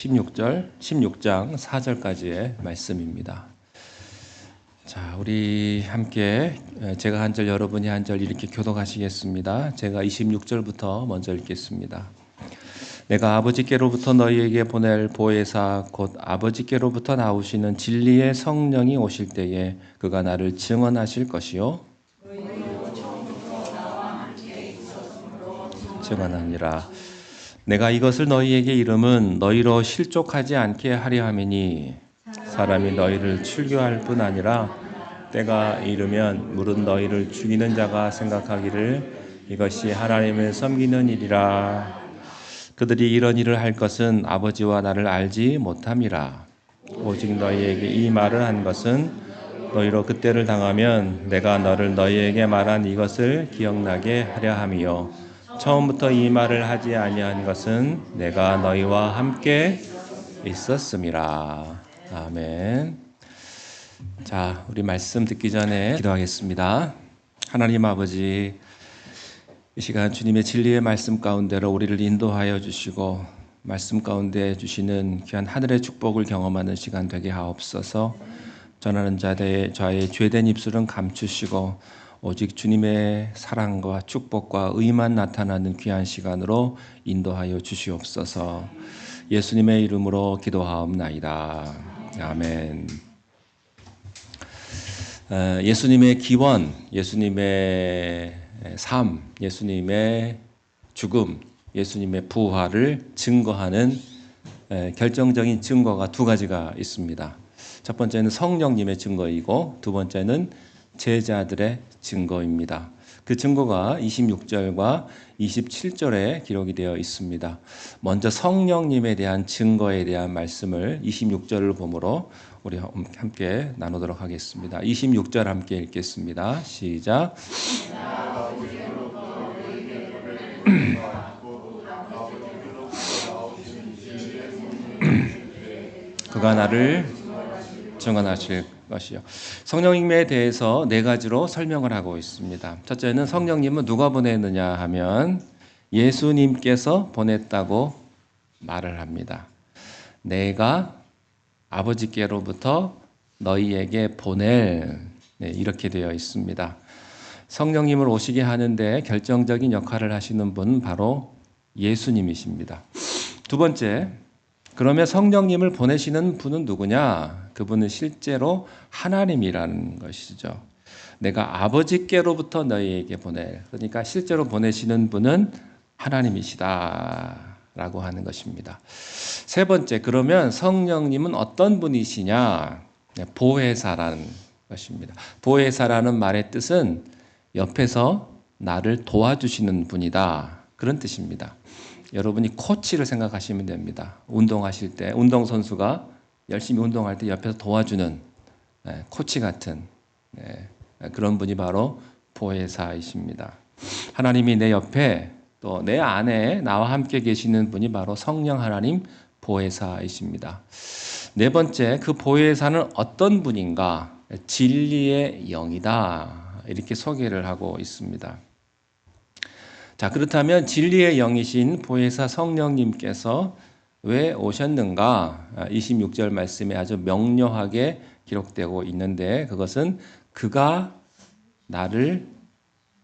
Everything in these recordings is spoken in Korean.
16장 4절까지의 말씀입니다. 자, 우리 함께 제가 한 절, 여러분이 한 절 이렇게 교독하시겠습니다. 제가 26절부터 먼저 읽겠습니다. 내가 아버지께로부터 너희에게 보낼 보혜사 곧 아버지께로부터 나오시는 진리의 성령이 오실 때에 그가 나를 증언하실 것이요 증언하니라. 내가 이것을 너희에게 이름은 너희로 실족하지 않게 하려 함이니 사람이 너희를 출교할 뿐 아니라 때가 이르면 물은 너희를 죽이는 자가 생각하기를 이것이 하나님을 섬기는 일이라. 그들이 이런 일을 할 것은 아버지와 나를 알지 못함이라. 오직 너희에게 이 말을 한 것은 너희로 그때를 당하면 내가 너를 너희에게 말한 이것을 기억나게 하려 함이요 처음부터 이 말을 하지 아니한 것은 내가 너희와 함께 있었음이라. 아멘. 자, 우리 말씀 듣기 전에 기도하겠습니다. 하나님 아버지, 이 시간 주님의 진리의 말씀 가운데로 우리를 인도하여 주시고 말씀 가운데 주시는 귀한 하늘의 축복을 경험하는 시간 되게 하옵소서. 전하는 자의 죄된 입술은 감추시고 오직 주님의 사랑과 축복과 의만 나타나는 귀한 시간으로 인도하여 주시옵소서. 예수님의 이름으로 기도하옵나이다. 아멘. 예수님의 기원, 예수님의 삶, 예수님의 죽음, 예수님의 부활을 증거하는 결정적인 증거가 두 가지가 있습니다. 첫 번째는 성령님의 증거이고 두 번째는 제자들의 증거입니다. 그 증거가 26절과 27절에 기록이 되어 있습니다. 먼저 성령님에 대한 증거에 대한 말씀을 26절을 보므로 우리 함께 나누도록 하겠습니다. 26절 함께 읽겠습니다. 시작. 그가 나를 증언하실 것이요. 성령님에 대해서 네 가지로 설명을 하고 있습니다. 첫째는 성령님은 누가 보냈느냐 하면 예수님께서 보냈다고 말을 합니다. 내가 아버지께로부터 너희에게 보낼, 이렇게 되어 있습니다. 성령님을 오시게 하는데 결정적인 역할을 하시는 분은 바로 예수님이십니다. 두 번째, 그러면 성령님을 보내시는 분은 누구냐? 그분은 실제로 하나님이라는 것이죠. 내가 아버지께로부터 너희에게 보낼, 그러니까 실제로 보내시는 분은 하나님이시다라고 하는 것입니다. 세 번째, 그러면 성령님은 어떤 분이시냐? 보혜사라는 것입니다. 보혜사라는 말의 뜻은 옆에서 나를 도와주시는 분이다, 그런 뜻입니다. 여러분이 코치를 생각하시면 됩니다. 운동하실 때 운동선수가 열심히 운동할 때 옆에서 도와주는 코치 같은 그런 분이 바로 보혜사이십니다. 하나님이 내 옆에 또 내 안에 나와 함께 계시는 분이 바로 성령 하나님 보혜사이십니다. 네 번째, 그 보혜사는 어떤 분인가? 진리의 영이다, 이렇게 소개를 하고 있습니다. 자, 그렇다면 진리의 영이신 보혜사 성령님께서 왜 오셨는가? 26절 말씀에 아주 명료하게 기록되고 있는데 그것은 그가 나를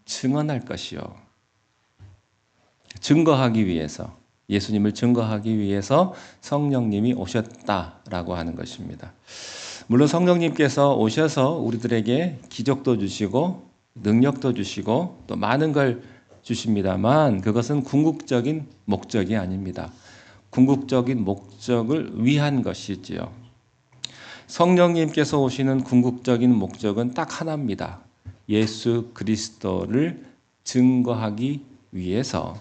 증언할 것이요. 증거하기 위해서, 예수님을 증거하기 위해서 성령님이 오셨다라고 하는 것입니다. 물론 성령님께서 오셔서 우리들에게 기적도 주시고 능력도 주시고 또 많은 걸 주십니다만 그것은 궁극적인 목적이 아닙니다. 궁극적인 목적을 위한 것이지요. 성령님께서 오시는 궁극적인 목적은 딱 하나입니다. 예수 그리스도를 증거하기 위해서.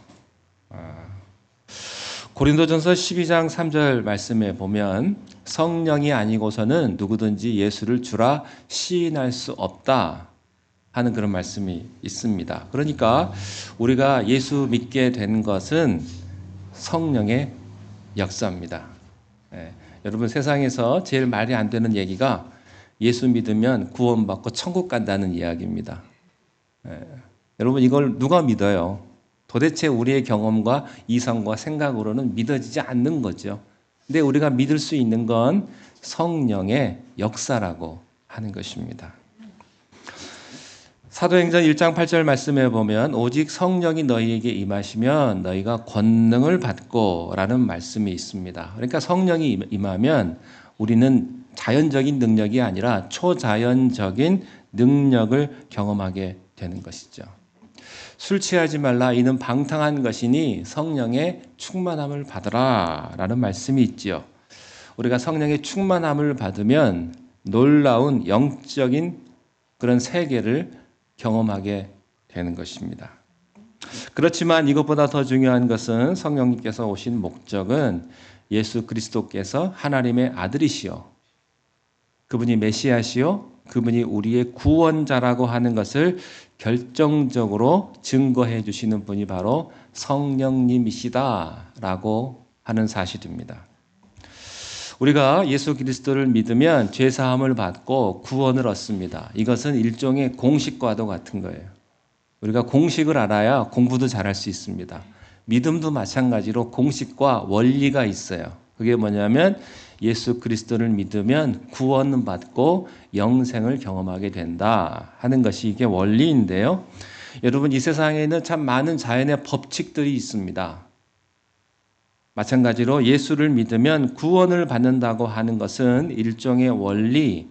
고린도전서 12장 3절 말씀에 보면 성령이 아니고서는 누구든지 예수를 주라 시인할 수 없다 하는 그런 말씀이 있습니다. 그러니까 우리가 예수 믿게 된 것은 성령의 역사입니다. 여러분, 세상에서 제일 말이 안 되는 얘기가 예수 믿으면 구원받고 천국 간다는 이야기입니다. 여러분, 이걸 누가 믿어요? 도대체 우리의 경험과 이성과 생각으로는 믿어지지 않는 거죠. 근데 우리가 믿을 수 있는 건 성령의 역사라고 하는 것입니다. 사도행전 1장 8절 말씀에 보면 오직 성령이 너희에게 임하시면 너희가 권능을 받고 라는 말씀이 있습니다. 그러니까 성령이 임하면 우리는 자연적인 능력이 아니라 초자연적인 능력을 경험하게 되는 것이죠. 술 취하지 말라 이는 방탕한 것이니 성령의 충만함을 받으라 라는 말씀이 있지요. 우리가 성령의 충만함을 받으면 놀라운 영적인 그런 세계를 경험하게 되는 것입니다. 그렇지만 이것보다 더 중요한 것은 성령님께서 오신 목적은 예수 그리스도께서 하나님의 아들이시요 그분이 메시아시요 그분이 우리의 구원자라고 하는 것을 결정적으로 증거해 주시는 분이 바로 성령님이시다라고 하는 사실입니다. 우리가 예수 그리스도를 믿으면 죄 사함을 받고 구원을 얻습니다. 이것은 일종의 공식과도 같은 거예요. 우리가 공식을 알아야 공부도 잘할 수 있습니다. 믿음도 마찬가지로 공식과 원리가 있어요. 그게 뭐냐면 예수 그리스도를 믿으면 구원은 받고 영생을 경험하게 된다 하는 것이 이게 원리인데요. 여러분 이 세상에는 참 많은 자연의 법칙들이 있습니다. 마찬가지로 예수를 믿으면 구원을 받는다고 하는 것은 일종의 원리,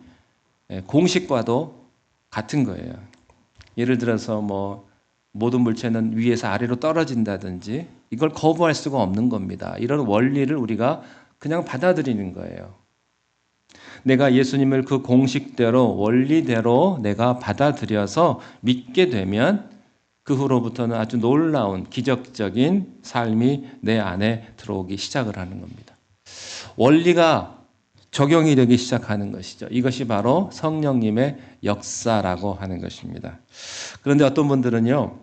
공식과도 같은 거예요. 예를 들어서 모든 물체는 위에서 아래로 떨어진다든지 이걸 거부할 수가 없는 겁니다. 이런 원리를 우리가 그냥 받아들이는 거예요. 내가 예수님을 그 공식대로 원리대로 내가 받아들여서 믿게 되면 그 후로부터는 아주 놀라운 기적적인 삶이 내 안에 들어오기 시작을 하는 겁니다. 원리가 적용이 되기 시작하는 것이죠. 이것이 바로 성령님의 역사라고 하는 것입니다. 그런데 어떤 분들은요,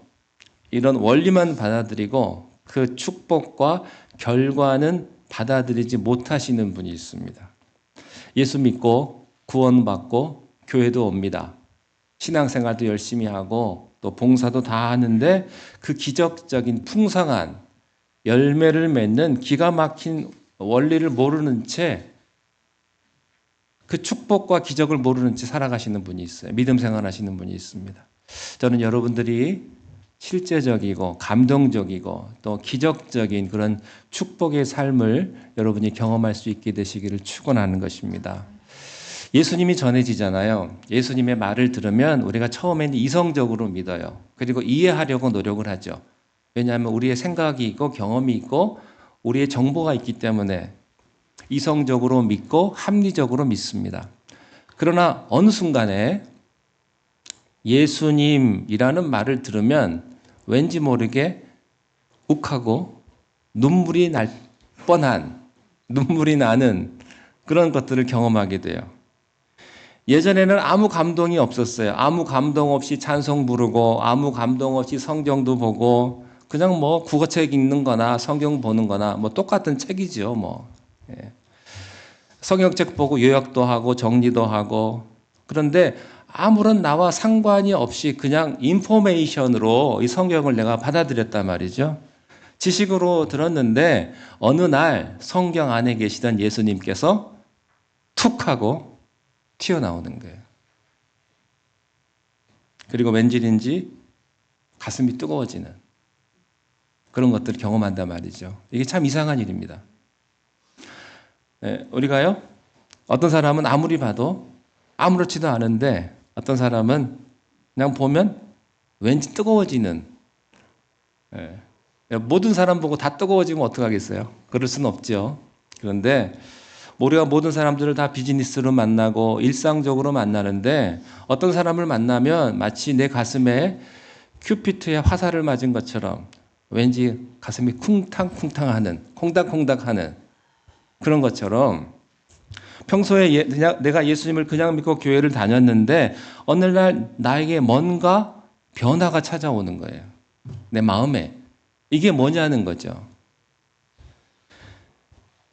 이런 원리만 받아들이고 그 축복과 결과는 받아들이지 못하시는 분이 있습니다. 예수 믿고 구원받고 교회도 옵니다. 신앙생활도 열심히 하고 또 봉사도 다 하는데 그 기적적인 풍성한 열매를 맺는 기가 막힌 원리를 모르는 채 그 축복과 기적을 모르는 채 살아가시는 분이 있어요. 믿음 생활하시는 분이 있습니다. 저는 여러분들이 실제적이고 감동적이고 또 기적적인 그런 축복의 삶을 여러분이 경험할 수 있게 되시기를 축원하는 것입니다. 예수님이 전해지잖아요. 예수님의 말을 들으면 우리가 처음에는 이성적으로 믿어요. 그리고 이해하려고 노력을 하죠. 왜냐하면 우리의 생각이 있고 경험이 있고 우리의 정보가 있기 때문에 이성적으로 믿고 합리적으로 믿습니다. 그러나 어느 순간에 예수님이라는 말을 들으면 왠지 모르게 욱하고 눈물이 날 뻔한, 눈물이 나는 그런 것들을 경험하게 돼요. 예전에는 아무 감동이 없었어요. 아무 감동 없이 찬송 부르고 아무 감동 없이 성경도 보고 그냥 국어책 읽는 거나 성경 보는 거나 똑같은 책이죠. 예. 성경책 보고 요약도 하고 정리도 하고 그런데 아무런 나와 상관이 없이 그냥 인포메이션으로 이 성경을 내가 받아들였단 말이죠. 지식으로 들었는데 어느 날 성경 안에 계시던 예수님께서 툭 하고 튀어나오는 거예요. 그리고 왠지인지 가슴이 뜨거워지는 그런 것들을 경험한단 말이죠. 이게 참 이상한 일입니다. 우리가요, 어떤 사람은 아무리 봐도 아무렇지도 않은데 어떤 사람은 그냥 보면 왠지 뜨거워지는, 모든 사람 보고 다 뜨거워지면 어떡하겠어요? 그럴 수는 없죠. 그런데 우리가 모든 사람들을 다 비즈니스로 만나고 일상적으로 만나는데 어떤 사람을 만나면 마치 내 가슴에 큐피트의 화살을 맞은 것처럼 왠지 가슴이 쿵탕쿵탕하는, 콩닥콩닥하는 그런 것처럼 평소에 내가 예수님을 그냥 믿고 교회를 다녔는데 어느 날 나에게 뭔가 변화가 찾아오는 거예요. 내 마음에. 이게 뭐냐는 거죠.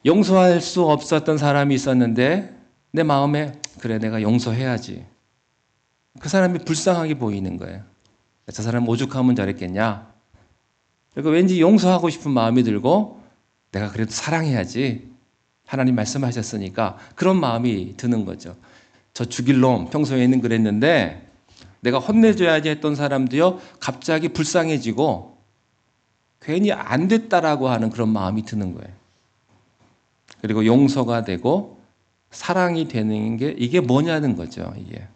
용서할 수 없었던 사람이 있었는데 내 마음에 그래 내가 용서해야지. 그 사람이 불쌍하게 보이는 거예요. 저 사람 오죽하면 저랬겠냐. 그리고 왠지 용서하고 싶은 마음이 들고 내가 그래도 사랑해야지. 하나님 말씀하셨으니까 그런 마음이 드는 거죠. 저 죽일 놈 평소에는 그랬는데 내가 혼내줘야지 했던 사람도요 갑자기 불쌍해지고 괜히 안 됐다라고 하는 그런 마음이 드는 거예요. 그리고 용서가 되고 사랑이 되는 게 이게 뭐냐는 거죠. 이게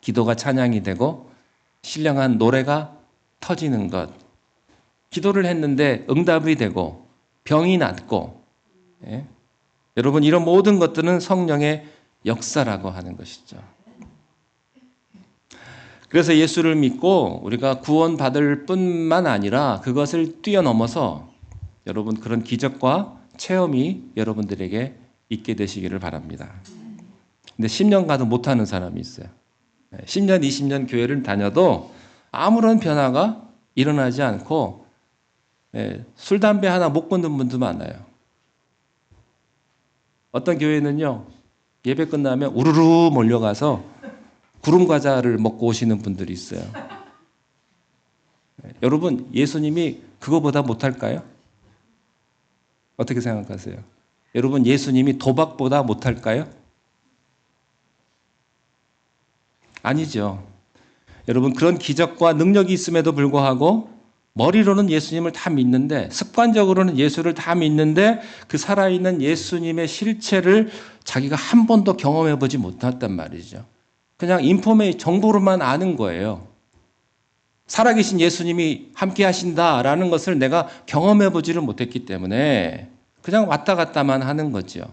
기도가 찬양이 되고 신령한 노래가 터지는 것. 기도를 했는데 응답이 되고 병이 낫고 예? 여러분 이런 모든 것들은 성령의 역사라고 하는 것이죠. 그래서 예수를 믿고 우리가 구원받을 뿐만 아니라 그것을 뛰어넘어서 여러분 그런 기적과 체험이 여러분들에게 있게 되시기를 바랍니다. 근데 10년 가도 못하는 사람이 있어요. 10년, 20년 교회를 다녀도 아무런 변화가 일어나지 않고 술, 담배 하나 못 끊는 분도 많아요. 어떤 교회는요, 예배 끝나면 우르르 몰려가서 구름 과자를 먹고 오시는 분들이 있어요. 여러분, 예수님이 그거보다 못할까요? 어떻게 생각하세요? 여러분, 예수님이 도박보다 못할까요? 아니죠. 여러분, 그런 기적과 능력이 있음에도 불구하고 머리로는 예수님을 다 믿는데 습관적으로는 예수를 다 믿는데 그 살아있는 예수님의 실체를 자기가 한 번도 경험해 보지 못했단 말이죠. 그냥 정보로만 아는 거예요. 살아계신 예수님이 함께 하신다라는 것을 내가 경험해 보지를 못했기 때문에 그냥 왔다 갔다만 하는 거죠.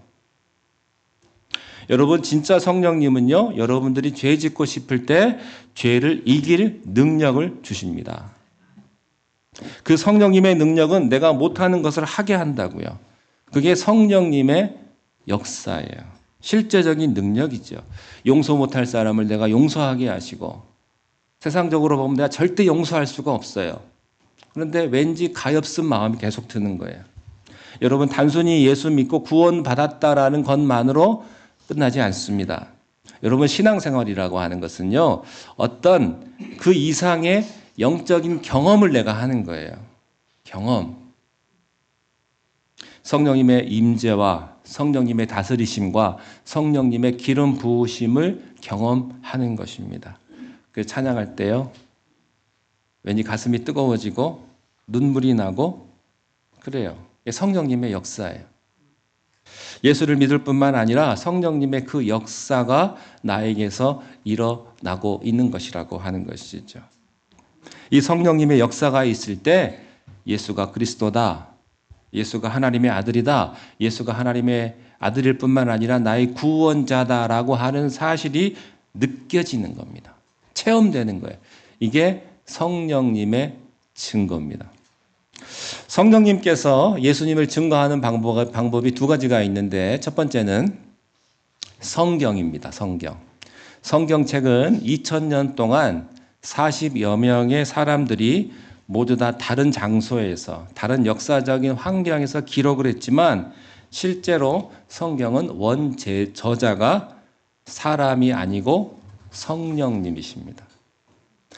여러분 진짜 성령님은요, 여러분들이 죄 짓고 싶을 때 죄를 이길 능력을 주십니다. 그 성령님의 능력은 내가 못하는 것을 하게 한다고요. 그게 성령님의 역사예요. 실제적인 능력이죠. 용서 못할 사람을 내가 용서하게 하시고 세상적으로 보면 내가 절대 용서할 수가 없어요. 그런데 왠지 가엾은 마음이 계속 드는 거예요. 여러분 단순히 예수 믿고 구원받았다라는 것만으로 끝나지 않습니다. 여러분 신앙생활이라고 하는 것은요, 어떤 그 이상의 영적인 경험을 내가 하는 거예요. 경험. 성령님의 임재와 성령님의 다스리심과 성령님의 기름 부으심을 경험하는 것입니다. 그 찬양할 때요, 왠지 가슴이 뜨거워지고 눈물이 나고 그래요. 성령님의 역사예요. 예수를 믿을 뿐만 아니라 성령님의 그 역사가 나에게서 일어나고 있는 것이라고 하는 것이죠. 이 성령님의 역사가 있을 때 예수가 그리스도다, 예수가 하나님의 아들이다, 예수가 하나님의 아들일 뿐만 아니라 나의 구원자다라고 하는 사실이 느껴지는 겁니다. 체험되는 거예요. 이게 성령님의 증거입니다. 성령님께서 예수님을 증거하는 방법이 두 가지가 있는데 첫 번째는 성경입니다. 성경책은 2000년 동안 40여 명의 사람들이 모두 다 다른 장소에서 다른 역사적인 환경에서 기록을 했지만 실제로 성경은 저자가 사람이 아니고 성령님이십니다.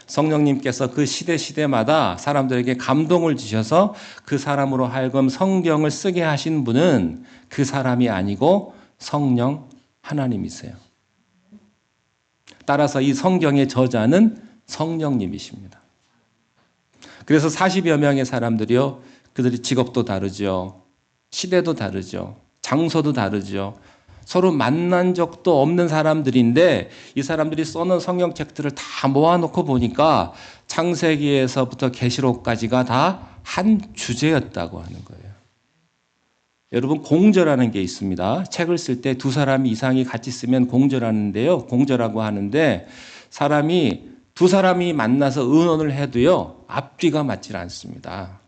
성령님께서 그 시대마다 사람들에게 감동을 주셔서 그 사람으로 하여금 성경을 쓰게 하신 분은 그 사람이 아니고 성령 하나님이세요. 따라서 이 성경의 저자는 성령님이십니다. 그래서 40여 명의 사람들이요, 그들이 직업도 다르죠, 시대도 다르죠, 장소도 다르죠, 서로 만난 적도 없는 사람들인데 이 사람들이 써놓은 성경책들을 다 모아놓고 보니까 창세기에서부터 계시록까지가 다 한 주제였다고 하는 거예요. 여러분 공저라는 게 있습니다. 책을 쓸 때 두 사람이 이상이 같이 쓰면 공저라는데요. 공저라고 하는데 사람이 두 사람이 만나서 의논을 해도요, 앞뒤가 맞질 않습니다.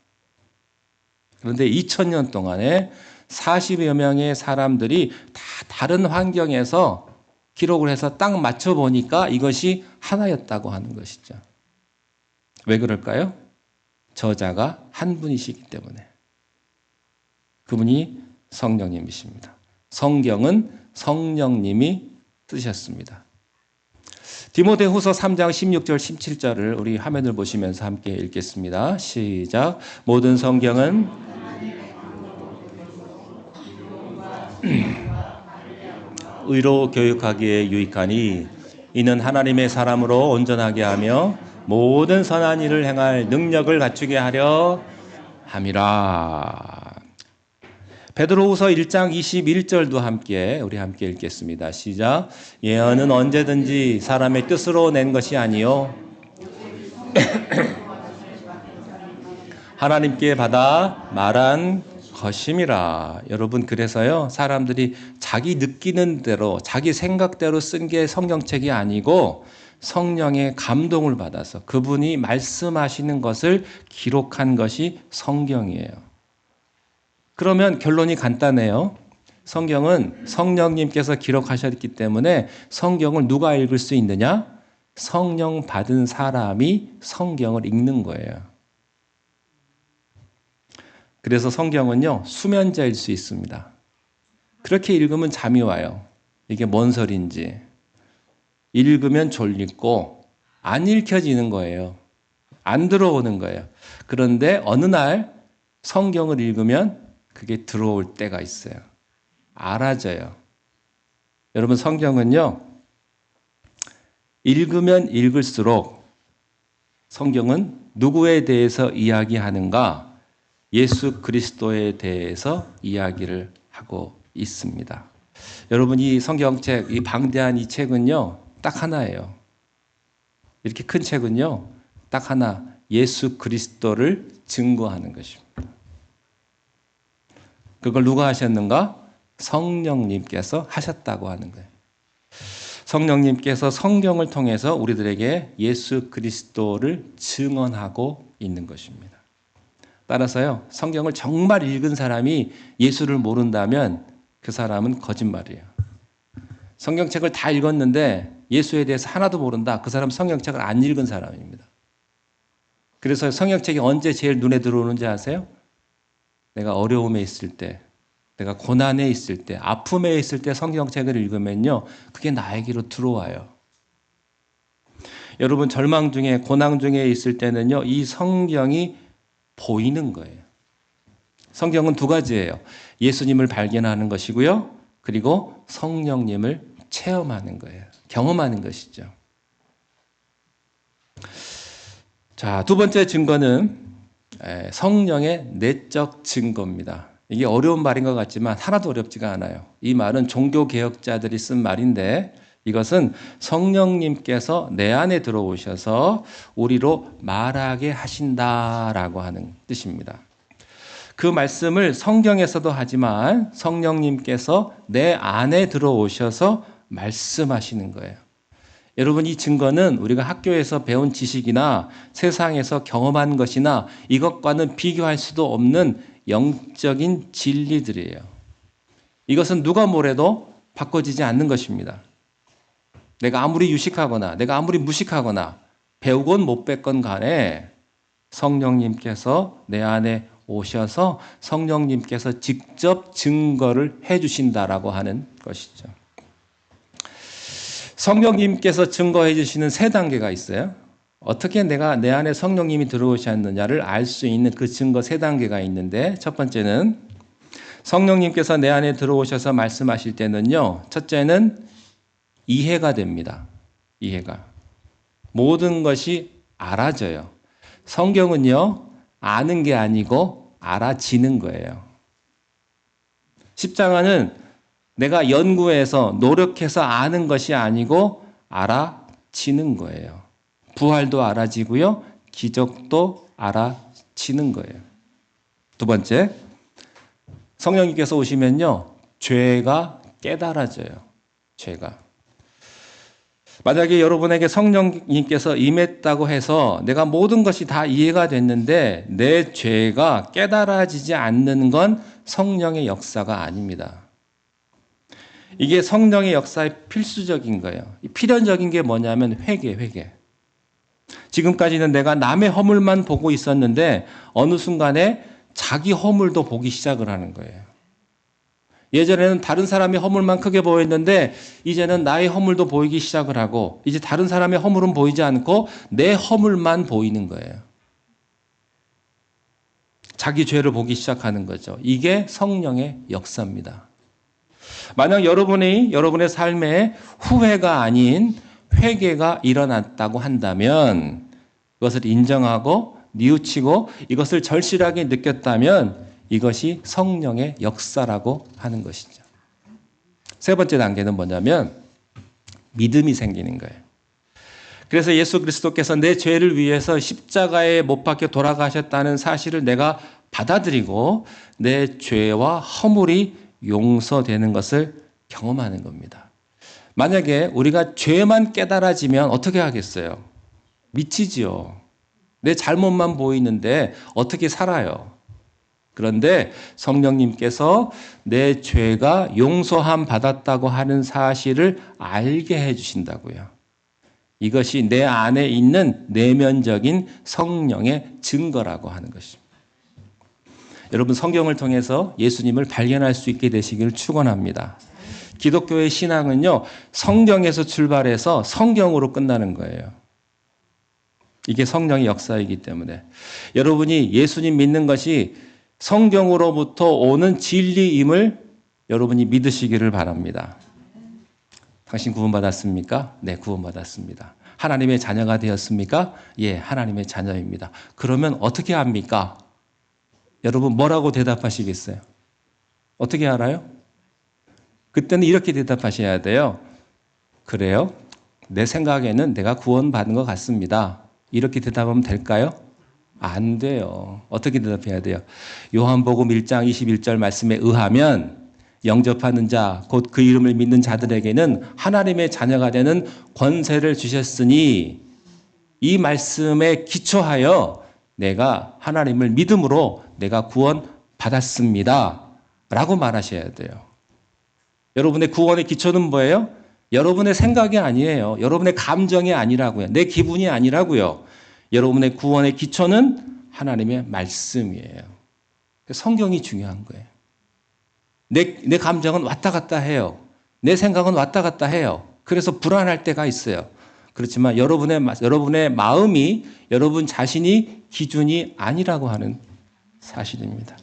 그런데 2000년 동안에 40여 명의 사람들이 다 다른 환경에서 기록을 해서 딱 맞춰보니까 이것이 하나였다고 하는 것이죠. 왜 그럴까요? 저자가 한 분이시기 때문에. 그분이 성령님이십니다. 성경은 성령님이 쓰셨습니다. 디모데후서 3장 16절 17절을 우리 화면을 보시면서 함께 읽겠습니다. 시작. 모든 성경은 의로 교육하기에 유익하니 이는 하나님의 사람으로 온전하게 하며 모든 선한 일을 행할 능력을 갖추게 하려 함이라. 베드로후서 1장 21절도 우리 함께 읽겠습니다. 시작. 예언은 언제든지 사람의 뜻으로 낸 것이 아니요 하나님께 받아 말한 것임이라. 여러분, 그래서요, 사람들이 자기 느끼는 대로 자기 생각대로 쓴 게 성경책이 아니고 성령의 감동을 받아서 그분이 말씀하시는 것을 기록한 것이 성경이에요. 그러면 결론이 간단해요. 성경은 성령님께서 기록하셨기 때문에 성경을 누가 읽을 수 있느냐? 성령 받은 사람이 성경을 읽는 거예요. 그래서 성경은요, 수면제일 수 있습니다. 그렇게 읽으면 잠이 와요. 이게 뭔 소리인지. 읽으면 졸리고 안 읽혀지는 거예요. 안 들어오는 거예요. 그런데 어느 날 성경을 읽으면 그게 들어올 때가 있어요. 알아져요. 여러분, 성경은요, 읽으면 읽을수록 성경은 누구에 대해서 이야기하는가? 예수 그리스도에 대해서 이야기를 하고 있습니다. 여러분, 이 성경책, 이 방대한 이 책은요, 딱 하나예요. 이렇게 큰 책은요, 딱 하나, 예수 그리스도를 증거하는 것입니다. 그걸 누가 하셨는가? 성령님께서 하셨다고 하는 거예요. 성령님께서 성경을 통해서 우리들에게 예수 그리스도를 증언하고 있는 것입니다. 따라서요, 성경을 정말 읽은 사람이 예수를 모른다면 그 사람은 거짓말이에요. 성경책을 다 읽었는데 예수에 대해서 하나도 모른다. 그 사람은 성경책을 안 읽은 사람입니다. 그래서 성경책이 언제 제일 눈에 들어오는지 아세요? 내가 어려움에 있을 때, 내가 고난에 있을 때, 아픔에 있을 때 성경책을 읽으면요, 그게 나에게로 들어와요. 여러분, 절망 중에, 고난 중에 있을 때는요, 이 성경이 보이는 거예요. 성경은 두 가지예요. 예수님을 발견하는 것이고요, 그리고 성령님을 체험하는 거예요. 경험하는 것이죠. 자, 두 번째 증거는 성령의 내적 증거입니다. 이게 어려운 말인 것 같지만 하나도 어렵지가 않아요. 이 말은 종교개혁자들이 쓴 말인데 이것은 성령님께서 내 안에 들어오셔서 우리로 말하게 하신다라고 하는 뜻입니다. 그 말씀을 성경에서도 하지만 성령님께서 내 안에 들어오셔서 말씀하시는 거예요. 여러분, 이 증거는 우리가 학교에서 배운 지식이나 세상에서 경험한 것이나 이것과는 비교할 수도 없는 영적인 진리들이에요. 이것은 누가 뭐래도 바꿔지지 않는 것입니다. 내가 아무리 유식하거나 내가 아무리 무식하거나 배우건 못 배건 간에 성령님께서 내 안에 오셔서 성령님께서 직접 증거를 해주신다라고 하는 것이죠. 성령님께서 증거해 주시는 세 단계가 있어요. 어떻게 내가 내 안에 성령님이 들어오셨느냐를 알 수 있는 그 증거 세 단계가 있는데, 첫 번째는 성령님께서 내 안에 들어오셔서 말씀하실 때는요, 첫째는 이해가 됩니다. 이해가. 모든 것이 알아져요. 성경은요, 아는 게 아니고 알아지는 거예요. 십자가는 내가 연구해서 노력해서 아는 것이 아니고 알아지는 거예요. 부활도 알아지고요, 기적도 알아지는 거예요. 두 번째, 성령님께서 오시면요, 죄가 깨달아져요. 죄가. 만약에 여러분에게 성령님께서 임했다고 해서 내가 모든 것이 다 이해가 됐는데 내 죄가 깨달아지지 않는 건 성령의 역사가 아닙니다. 이게 성령의 역사의 필수적인 거예요. 필연적인 게 뭐냐면 회개. 지금까지는 내가 남의 허물만 보고 있었는데 어느 순간에 자기 허물도 보기 시작을 하는 거예요. 예전에는 다른 사람의 허물만 크게 보였는데 이제는 나의 허물도 보이기 시작을 하고 이제 다른 사람의 허물은 보이지 않고 내 허물만 보이는 거예요. 자기 죄를 보기 시작하는 거죠. 이게 성령의 역사입니다. 만약 여러분의 삶에 후회가 아닌 회개가 일어났다고 한다면 그것을 인정하고 뉘우치고 이것을 절실하게 느꼈다면 이것이 성령의 역사라고 하는 것이죠. 세 번째 단계는 뭐냐면 믿음이 생기는 거예요. 그래서 예수 그리스도께서 내 죄를 위해서 십자가에 못 박혀 돌아가셨다는 사실을 내가 받아들이고 내 죄와 허물이 용서되는 것을 경험하는 겁니다. 만약에 우리가 죄만 깨달아지면 어떻게 하겠어요? 미치지요. 내 잘못만 보이는데 어떻게 살아요? 그런데 성령님께서 내 죄가 용서함 받았다고 하는 사실을 알게 해주신다고요. 이것이 내 안에 있는 내면적인 성령의 증거라고 하는 것입니다. 여러분 성경을 통해서 예수님을 발견할 수 있게 되시기를 축원합니다. 기독교의 신앙은요, 성경에서 출발해서 성경으로 끝나는 거예요. 이게 성령의 역사이기 때문에 여러분이 예수님 믿는 것이 성경으로부터 오는 진리임을 여러분이 믿으시기를 바랍니다. 당신 구원받았습니까? 네, 구원받았습니다. 하나님의 자녀가 되었습니까? 예, 하나님의 자녀입니다. 그러면 어떻게 합니까? 여러분 뭐라고 대답하시겠어요? 어떻게 알아요? 그때는 이렇게 대답하셔야 돼요. 그래요? 내 생각에는 내가 구원받은 것 같습니다. 이렇게 대답하면 될까요? 안 돼요. 어떻게 대답해야 돼요? 요한복음 1장 21절 말씀에 의하면 영접하는 자, 곧 그 이름을 믿는 자들에게는 하나님의 자녀가 되는 권세를 주셨으니 이 말씀에 기초하여 내가 하나님을 믿음으로 내가 구원받았습니다. 라고 말하셔야 돼요. 여러분의 구원의 기초는 뭐예요? 여러분의 생각이 아니에요. 여러분의 감정이 아니라고요. 내 기분이 아니라고요. 여러분의 구원의 기초는 하나님의 말씀이에요. 성경이 중요한 거예요. 내 감정은 왔다 갔다 해요. 내 생각은 왔다 갔다 해요. 그래서 불안할 때가 있어요. 그렇지만 여러분의 마음이 여러분 자신이 기준이 아니라고 하는 사실입니다.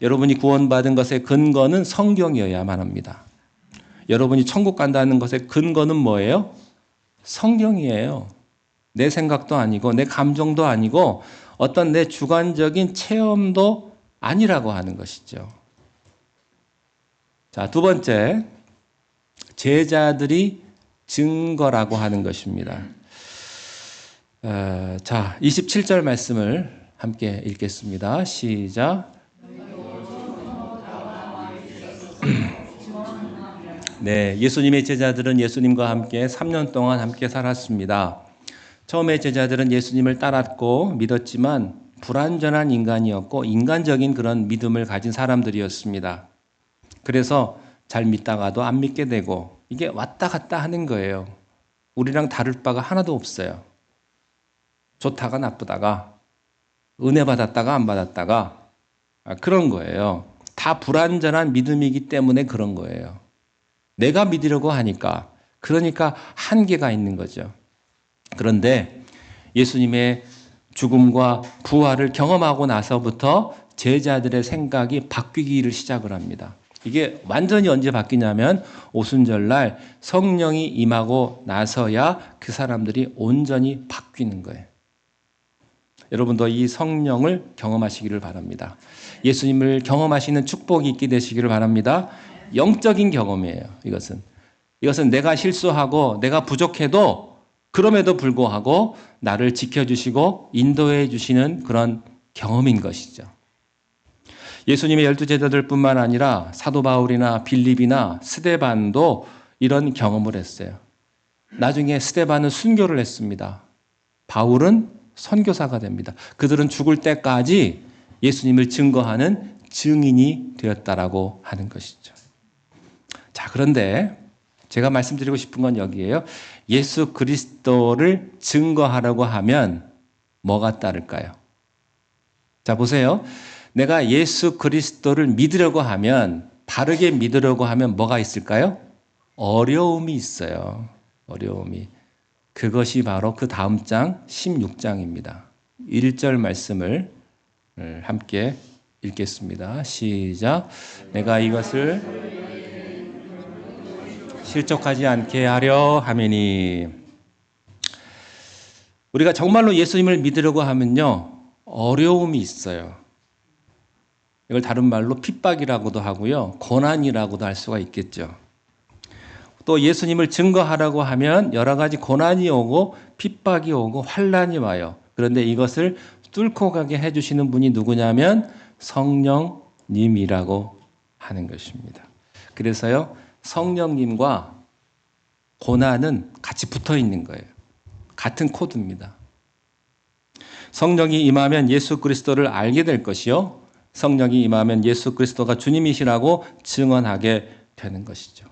여러분이 구원받은 것의 근거는 성경이어야만 합니다. 여러분이 천국 간다는 것의 근거는 뭐예요? 성경이에요. 내 생각도 아니고 내 감정도 아니고 어떤 내 주관적인 체험도 아니라고 하는 것이죠. 자, 두 번째, 제자들이 증거라고 하는 것입니다. 자, 27절 말씀을 함께 읽겠습니다. 시작. 네, 예수님의 제자들은 예수님과 함께 3년 동안 함께 살았습니다. 처음에 제자들은 예수님을 따랐고 믿었지만 불완전한 인간이었고 인간적인 그런 믿음을 가진 사람들이었습니다. 그래서 잘 믿다가도 안 믿게 되고 이게 왔다 갔다 하는 거예요. 우리랑 다를 바가 하나도 없어요. 좋다가 나쁘다가 은혜 받았다가 안 받았다가 그런 거예요. 다 불완전한 믿음이기 때문에 그런 거예요. 내가 믿으려고 하니까 그러니까 한계가 있는 거죠. 그런데 예수님의 죽음과 부활을 경험하고 나서부터 제자들의 생각이 바뀌기를 시작을 합니다. 이게 완전히 언제 바뀌냐면 오순절날 성령이 임하고 나서야 그 사람들이 온전히 바뀌는 거예요. 여러분도 이 성령을 경험하시기를 바랍니다. 예수님을 경험하시는 축복이 있게 되시기를 바랍니다. 영적인 경험이에요. 이것은 내가 실수하고 내가 부족해도 그럼에도 불구하고 나를 지켜주시고 인도해 주시는 그런 경험인 것이죠. 예수님의 12제자들 뿐만 아니라 사도 바울이나 빌립이나 스데반도 이런 경험을 했어요. 나중에 스데반은 순교를 했습니다. 바울은 선교사가 됩니다. 그들은 죽을 때까지 예수님을 증거하는 증인이 되었다라고 하는 것이죠. 자, 그런데 제가 말씀드리고 싶은 건 여기에요. 예수 그리스도를 증거하려고 하면 뭐가 따를까요? 자, 보세요. 내가 예수 그리스도를 믿으려고 하면, 바르게 믿으려고 하면 뭐가 있을까요? 어려움이 있어요. 어려움이. 그것이 바로 그 다음 장 16장입니다. 1절 말씀을 함께 읽겠습니다. 시작. 내가 이것을 실족하지 않게 하려 함이니. 우리가 정말로 예수님을 믿으려고 하면요, 어려움이 있어요. 이걸 다른 말로 핍박이라고도 하고요, 고난이라고도 할 수가 있겠죠. 또 예수님을 증거하라고 하면 여러 가지 고난이 오고 핍박이 오고 환난이 와요. 그런데 이것을 뚫고 가게 해주시는 분이 누구냐면 성령님이라고 하는 것입니다. 그래서요, 성령님과 고난은 같이 붙어 있는 거예요. 같은 코드입니다. 성령이 임하면 예수 그리스도를 알게 될 것이요, 성령이 임하면 예수 그리스도가 주님이시라고 증언하게 되는 것이죠.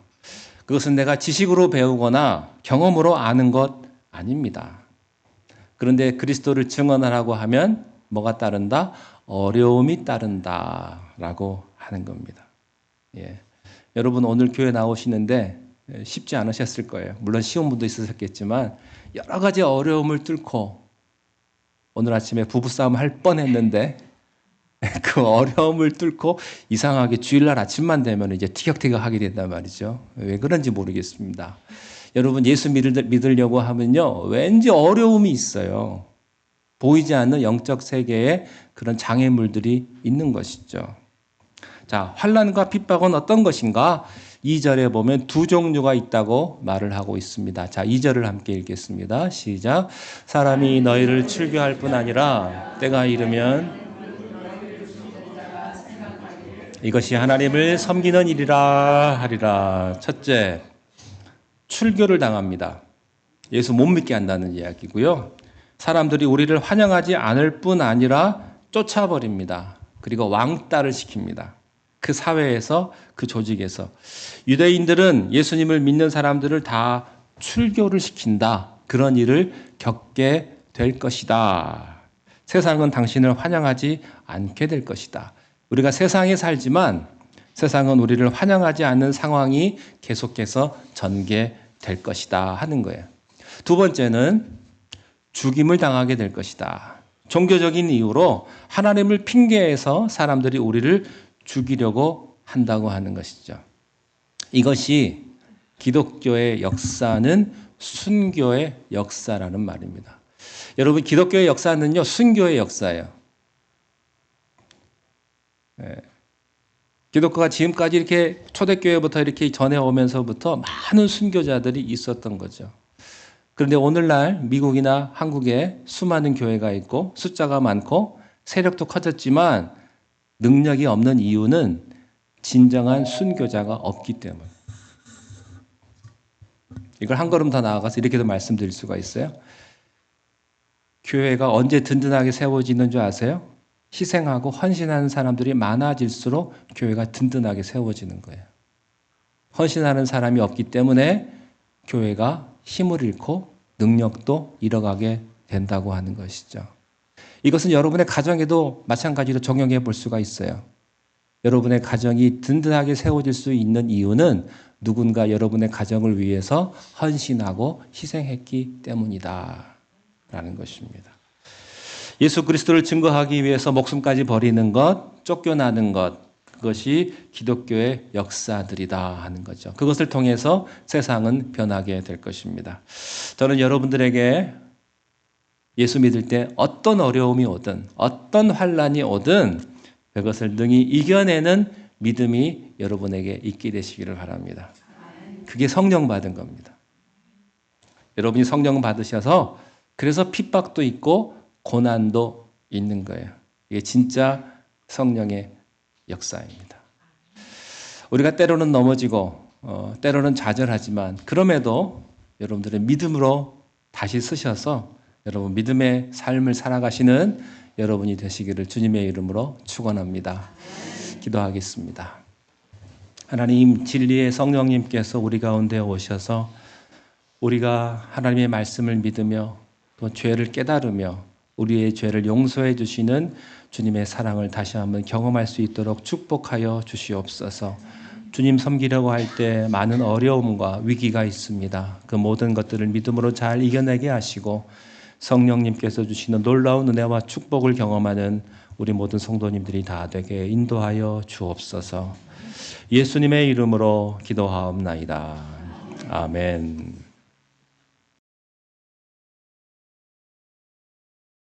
그것은 내가 지식으로 배우거나 경험으로 아는 것 아닙니다. 그런데 그리스도를 증언하라고 하면 뭐가 따른다? 어려움이 따른다라고 하는 겁니다. 예. 여러분 오늘 교회 나오시는데 쉽지 않으셨을 거예요. 물론 쉬운 분도 있으셨겠지만 여러 가지 어려움을 뚫고 오늘 아침에 부부싸움 할 뻔했는데 그 어려움을 뚫고 이상하게 주일날 아침만 되면 이제 티격태격하게 된단 말이죠. 왜 그런지 모르겠습니다. 여러분 예수 믿으려고 하면요, 왠지 어려움이 있어요. 보이지 않는 영적 세계에 그런 장애물들이 있는 것이죠. 자, 환난과 핍박은 어떤 것인가? 2절에 보면 두 종류가 있다고 말을 하고 있습니다. 자, 2절을 함께 읽겠습니다. 시작. 사람이 너희를 출교할 뿐 아니라 때가 이르면 이것이 하나님을 섬기는 일이라 하리라. 첫째, 출교를 당합니다. 예수 못 믿게 한다는 이야기고요. 사람들이 우리를 환영하지 않을 뿐 아니라 쫓아버립니다. 그리고 왕따를 시킵니다. 그 사회에서, 그 조직에서. 유대인들은 예수님을 믿는 사람들을 다 출교를 시킨다. 그런 일을 겪게 될 것이다. 세상은 당신을 환영하지 않게 될 것이다. 우리가 세상에 살지만 세상은 우리를 환영하지 않는 상황이 계속해서 전개될 것이다 하는 거예요. 두 번째는 죽임을 당하게 될 것이다. 종교적인 이유로 하나님을 핑계해서 사람들이 우리를 죽이려고 한다고 하는 것이죠. 이것이 기독교의 역사는 순교의 역사라는 말입니다. 여러분, 기독교의 역사는요, 순교의 역사예요. 기독교가 지금까지 이렇게 초대교회부터 이렇게 전해오면서부터 많은 순교자들이 있었던 거죠. 그런데 오늘날 미국이나 한국에 수많은 교회가 있고 숫자가 많고 세력도 커졌지만 능력이 없는 이유는 진정한 순교자가 없기 때문에. 이걸 한 걸음 더 나아가서 이렇게도 말씀드릴 수가 있어요. 교회가 언제 든든하게 세워지는 줄 아세요? 희생하고 헌신하는 사람들이 많아질수록 교회가 든든하게 세워지는 거예요. 헌신하는 사람이 없기 때문에 교회가 힘을 잃고 능력도 잃어가게 된다고 하는 것이죠. 이것은 여러분의 가정에도 마찬가지로 적용해 볼 수가 있어요. 여러분의 가정이 든든하게 세워질 수 있는 이유는 누군가 여러분의 가정을 위해서 헌신하고 희생했기 때문이다 라는 것입니다. 예수 그리스도를 증거하기 위해서 목숨까지 버리는 것, 쫓겨나는 것, 그것이 기독교의 역사들이다 하는 거죠. 그것을 통해서 세상은 변하게 될 것입니다. 저는 여러분들에게 예수 믿을 때 어떤 어려움이 오든 어떤 환난이 오든 그것을 능히 이겨내는 믿음이 여러분에게 있게 되시기를 바랍니다. 그게 성령 받은 겁니다. 여러분이 성령 받으셔서 그래서 핍박도 있고 고난도 있는 거예요. 이게 진짜 성령의 역사입니다. 우리가 때로는 넘어지고 때로는 좌절하지만 그럼에도 여러분들의 믿음으로 다시 쓰셔서 여러분 믿음의 삶을 살아가시는 여러분이 되시기를 주님의 이름으로 축원합니다. 기도하겠습니다. 하나님, 진리의 성령님께서 우리 가운데 오셔서 우리가 하나님의 말씀을 믿으며 또 죄를 깨달으며 우리의 죄를 용서해 주시는 주님의 사랑을 다시 한번 경험할 수 있도록 축복하여 주시옵소서. 주님 섬기려고 할 때 많은 어려움과 위기가 있습니다. 그 모든 것들을 믿음으로 잘 이겨내게 하시고 성령님께서 주시는 놀라운 은혜와 축복을 경험하는 우리 모든 성도님들이 다 되게 인도하여 주옵소서. 예수님의 이름으로 기도하옵나이다. 아멘.